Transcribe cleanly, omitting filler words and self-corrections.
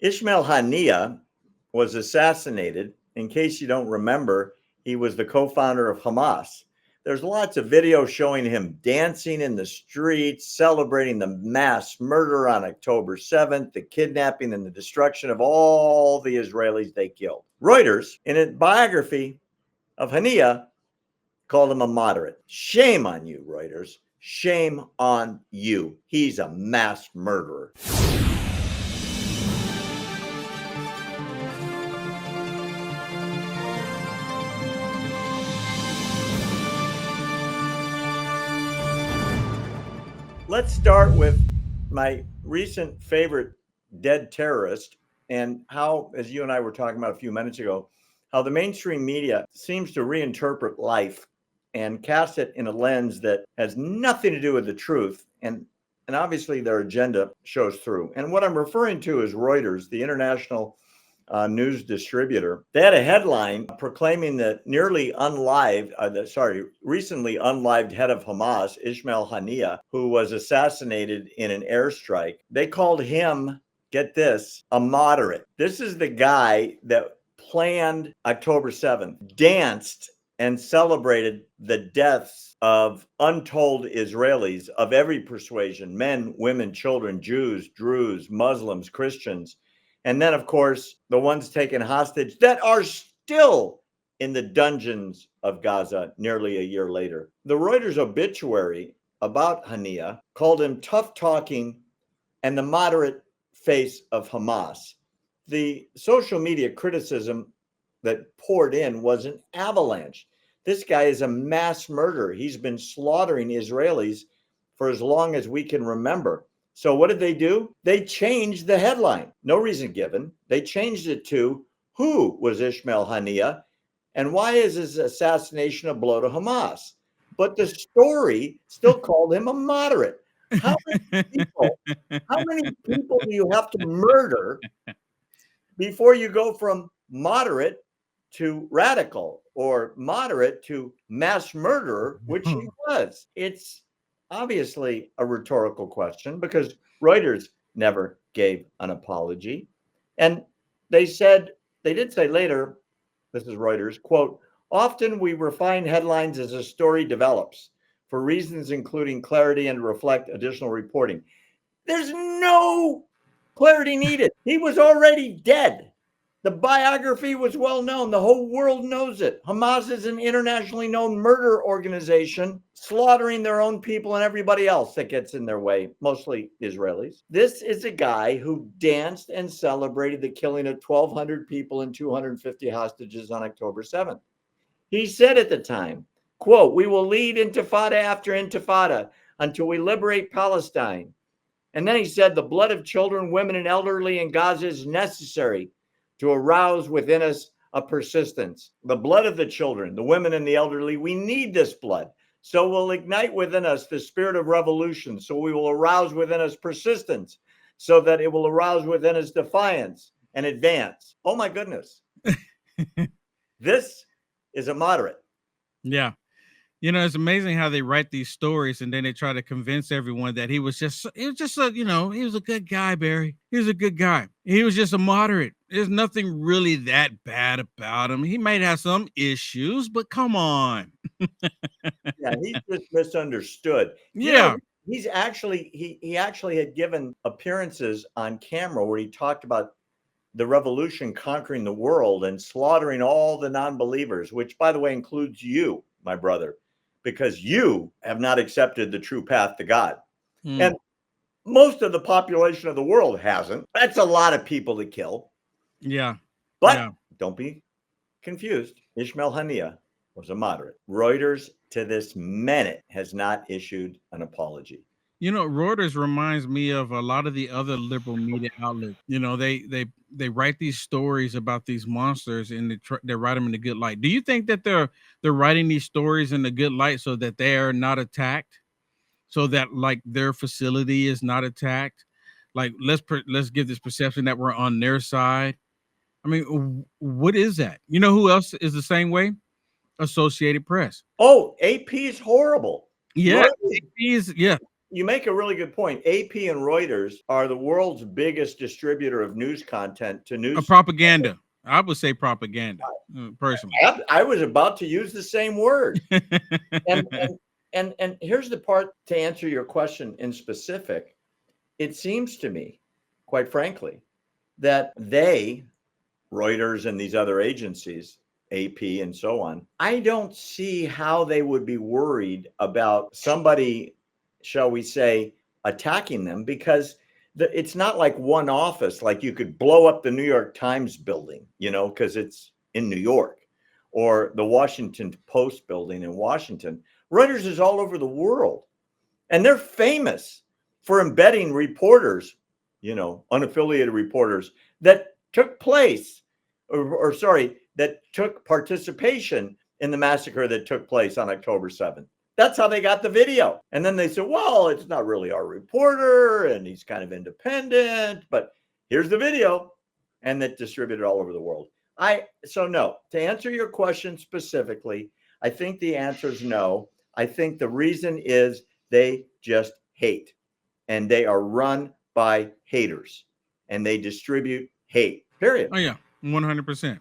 Ismail Haniyeh was assassinated. In case you don't remember, he was the co-founder of Hamas. There's lots of videos showing him dancing in the streets, celebrating the mass murder on October 7th, the kidnapping and the destruction of all the Israelis they killed. Reuters, in a biography of Haniyeh, called him a moderate. Shame on you, Reuters. Shame on you. He's a mass murderer. Let's start with my recent favorite dead terrorist and how, as you and I were talking about a few minutes ago, how the mainstream media seems to reinterpret life and cast it in a lens that has nothing to do with the truth. And obviously their agenda shows through. And what I'm referring to is Reuters, the international news distributor. They had a headline proclaiming that recently unlived head of Hamas, Ismail Haniyeh, who was assassinated in an airstrike. They called him, get this, a moderate. This is the guy that planned October 7th, danced and celebrated the deaths of untold Israelis of every persuasion, men, women, children, Jews, Druze, Muslims, Christians. And then, of course, the ones taken hostage that are still in the dungeons of Gaza nearly a year later. The Reuters obituary about Haniyeh called him tough talking and the moderate face of Hamas. The social media criticism that poured in was an avalanche. This guy is a mass murderer. He's been slaughtering Israelis for as long as we can remember. So what did they do? They changed the headline. No reason given. They changed it to, who was Ismail Haniyeh and why is his assassination a blow to Hamas? But the story still called him a moderate. How many people do you have to murder before you go from moderate to radical or moderate to mass murderer, which he was? It's obviously a rhetorical question because Reuters never gave an apology. And they did say later, this is Reuters, quote, often we refine headlines as a story develops for reasons including clarity and reflect additional reporting. There's no clarity needed. He was already dead. The biography was well known. The whole world knows it. Hamas is an internationally known murder organization, slaughtering their own people and everybody else that gets in their way, mostly Israelis. This is a guy who danced and celebrated the killing of 1,200 people and 250 hostages on October 7th. He said at the time, quote, we will lead intifada after intifada until we liberate Palestine. And then he said, the blood of children, women, and elderly in Gaza is necessary to arouse within us a persistence. The blood of the children, the women, and the elderly, we need this blood. So we'll ignite within us the spirit of revolution. So we will arouse within us persistence, so that it will arouse within us defiance and advance. Oh my goodness. This is a moderate. Yeah. You know, it's amazing how they write these stories and then they try to convince everyone that he was a good guy, Barry. He was a good guy. He was just a moderate. There's nothing really that bad about him. He might have some issues, but come on. Yeah, he's just misunderstood. Yeah. He actually had given appearances on camera where he talked about the revolution conquering the world and slaughtering all the non-believers, which, by the way, includes you, my brother, because you have not accepted the true path to God. And most of the population of the world hasn't. That's a lot of people to kill. Yeah. But don't be confused. Ismail Haniyeh was a moderate. Reuters to this minute has not issued an apology. You know, Reuters reminds me of a lot of the other liberal media outlets. You know, they write these stories about these monsters and they write them in a good light. Do you think that they're writing these stories in a good light so that they are not attacked, so that like their facility is not attacked? Like let's give this perception that we're on their side. I mean, what is that? You know who else is the same way? Associated Press. Oh, AP is horrible. Yeah, AP is you make a really good point. AP and Reuters are the world's biggest distributor of news content to news. Propaganda. I would say propaganda, personally. I was about to use the same word. And here's the part to answer your question in specific. It seems to me, quite frankly, that Reuters and these other agencies, AP and so on, I don't see how they would be worried about somebody, shall we say, attacking them, because it's not like one office, like you could blow up the New York Times building, because it's in New York, or the Washington Post building in Washington. Reuters is all over the world, and they're famous for embedding reporters, unaffiliated reporters that took place, that took participation in the massacre that took place on October 7th. That's how they got the video. And then they said, well, it's not really our reporter, and he's kind of independent, but here's the video, and that distributed all over the world. So no, to answer your question specifically, I think the answer is no. I think the reason is they just hate, and they are run by haters, and they distribute hate, period. Oh, yeah, 100%.